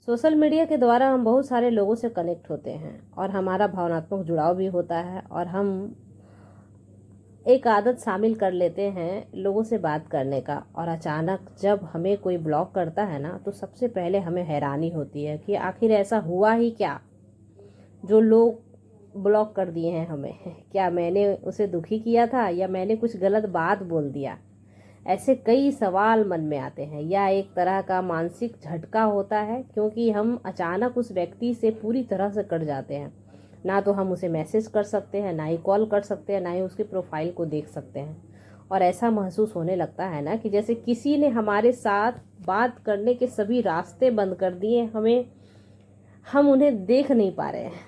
Social media के द्वारा हम बहुत सारे लोगों से कनेक्ट होते हैं और हमारा भावनात्मक जुड़ाव भी होता है और हम एक आदत शामिल कर लेते हैं लोगों से बात करने का। और अचानक जब हमें कोई ब्लॉक करता है ना, तो सबसे पहले हमें हैरानी होती है कि आखिर ऐसा हुआ ही क्या जो लोग ब्लॉक कर दिए हैं हमें। क्या मैंने उसे दुखी किया था या मैंने कुछ गलत बात बोल दिया? ऐसे कई सवाल मन में आते हैं। यह एक तरह का मानसिक झटका होता है क्योंकि हम अचानक उस व्यक्ति से पूरी तरह से कट जाते हैं। ना तो हम उसे मैसेज कर सकते हैं, ना ही कॉल कर सकते हैं, ना ही उसके प्रोफाइल को देख सकते हैं। और ऐसा महसूस होने लगता है ना कि जैसे किसी ने हमारे साथ बात करने के सभी रास्ते बंद कर दिए, हम उन्हें देख नहीं पा रहे हैं।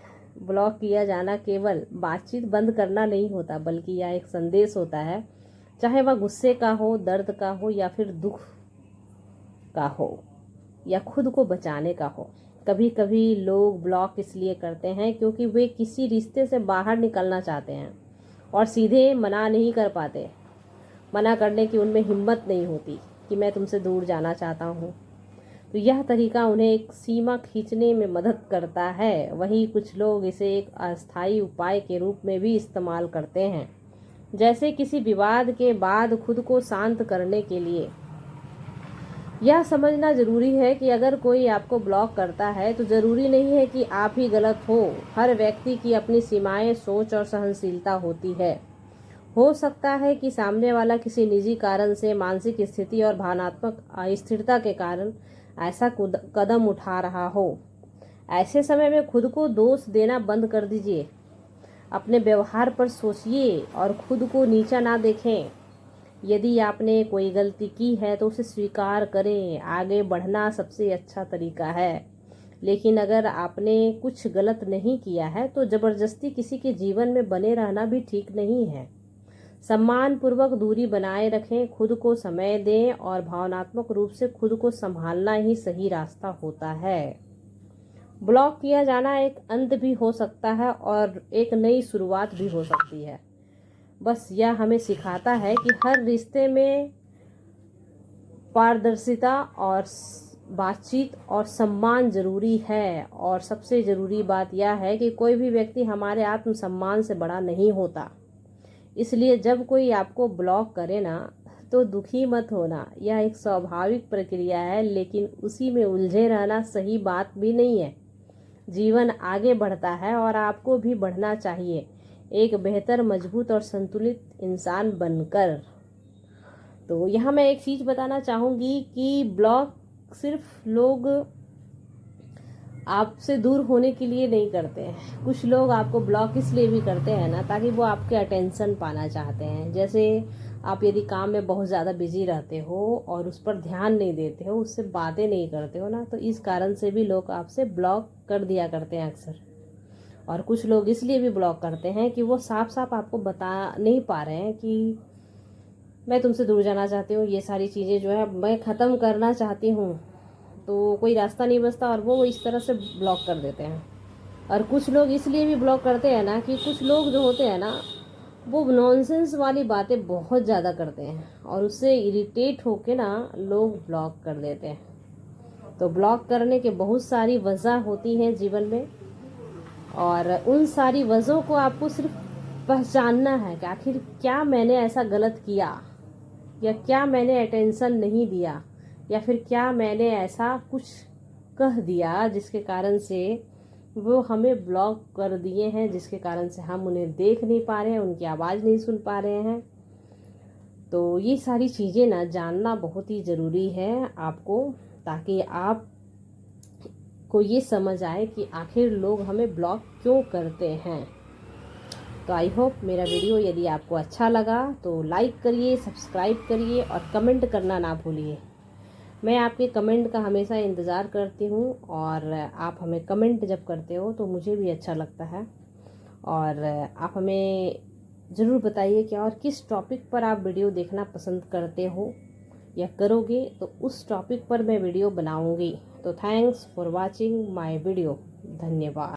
ब्लॉक किया जाना केवल बातचीत बंद करना नहीं होता, बल्कि यह एक संदेश होता है, चाहे वह गुस्से का हो, दर्द का हो या फिर दुख का हो या खुद को बचाने का हो। कभी कभी लोग ब्लॉक इसलिए करते हैं क्योंकि वे किसी रिश्ते से बाहर निकलना चाहते हैं और सीधे मना नहीं कर पाते। मना करने की उनमें हिम्मत नहीं होती कि मैं तुमसे दूर जाना चाहता हूँ। तो यह तरीका उन्हें एक सीमा खींचने में मदद करता है। वहीं कुछ लोग इसे एक अस्थायी उपाय के रूप में भी इस्तेमाल करते हैं, जैसे किसी विवाद के बाद खुद को शांत करने के लिए। यह समझना जरूरी है कि अगर कोई आपको ब्लॉक करता है तो जरूरी नहीं है कि आप ही गलत हो। हर व्यक्ति की अपनी सीमाएं, सोच और सहनशीलता होती है। हो सकता है कि सामने वाला किसी निजी कारण से, मानसिक स्थिति और भावनात्मक अस्थिरता के कारण ऐसा कदम उठा रहा हो। ऐसे समय में खुद को दोष देना बंद कर दीजिए। अपने व्यवहार पर सोचिए और खुद को नीचा ना देखें। यदि आपने कोई गलती की है तो उसे स्वीकार करें। आगे बढ़ना सबसे अच्छा तरीका है। लेकिन अगर आपने कुछ गलत नहीं किया है तो जबरदस्ती किसी के जीवन में बने रहना भी ठीक नहीं है। सम्मान पूर्वक दूरी बनाए रखें, खुद को समय दें और भावनात्मक रूप से खुद को संभालना ही सही रास्ता होता है। ब्लॉक किया जाना एक अंत भी हो सकता है और एक नई शुरुआत भी हो सकती है। बस यह हमें सिखाता है कि हर रिश्ते में पारदर्शिता और बातचीत और सम्मान जरूरी है। और सबसे ज़रूरी बात यह है कि कोई भी व्यक्ति हमारे आत्मसम्मान से बड़ा नहीं होता। इसलिए जब कोई आपको ब्लॉक करे ना, तो दुखी मत होना। यह एक स्वाभाविक प्रक्रिया है, लेकिन उसी में उलझे रहना सही बात भी नहीं है। जीवन आगे बढ़ता है और आपको भी बढ़ना चाहिए, एक बेहतर, मजबूत और संतुलित इंसान बनकर। तो यहाँ मैं एक चीज़ बताना चाहूँगी कि ब्लॉक सिर्फ लोग आपसे दूर होने के लिए नहीं करते हैं। कुछ लोग आपको ब्लॉक इसलिए भी करते हैं ना, ताकि वो आपके अटेंशन पाना चाहते हैं। जैसे आप यदि काम में बहुत ज़्यादा बिजी रहते हो और उस पर ध्यान नहीं देते हो, उससे बातें नहीं करते हो ना, तो इस कारण से भी लोग आपसे ब्लॉक कर दिया करते हैं अक्सर। और कुछ लोग इसलिए भी ब्लॉक करते हैं कि वो साफ साफ आपको बता नहीं पा रहे हैं कि मैं तुमसे दूर जाना चाहती हूँ, ये सारी चीज़ें जो है मैं ख़त्म करना चाहती हूँ। तो कोई रास्ता नहीं बचता और वो इस तरह से ब्लॉक कर देते हैं। और कुछ लोग इसलिए भी ब्लॉक करते हैं ना, कि कुछ लोग जो होते हैं ना, वो नॉनसेंस वाली बातें बहुत ज़्यादा करते हैं और उससे इरिटेट होके ना लोग ब्लॉक कर देते हैं। तो ब्लॉक करने के बहुत सारी वजह होती हैं जीवन में, और उन सारी वजहों को आपको सिर्फ पहचानना है कि आखिर क्या मैंने ऐसा गलत किया, या क्या मैंने अटेंशन नहीं दिया, या फिर क्या मैंने ऐसा कुछ कह दिया जिसके कारण से वो हमें ब्लॉक कर दिए हैं, जिसके कारण से हम उन्हें देख नहीं पा रहे हैं, उनकी आवाज़ नहीं सुन पा रहे हैं। तो ये सारी चीज़ें ना जानना बहुत ही ज़रूरी है आपको, ताकि आप को ये समझ आए कि आखिर लोग हमें ब्लॉक क्यों करते हैं। तो आई होप मेरा वीडियो यदि आपको अच्छा लगा तो लाइक करिए, सब्सक्राइब करिए और कमेंट करना ना भूलिए। मैं आपके कमेंट का हमेशा इंतज़ार करती हूँ और आप हमें कमेंट जब करते हो तो मुझे भी अच्छा लगता है। और आप हमें ज़रूर बताइए कि और किस टॉपिक पर आप वीडियो देखना पसंद करते हो या करोगे, तो उस टॉपिक पर मैं वीडियो बनाऊंगी। तो thanks for watching my video. धन्यवाद।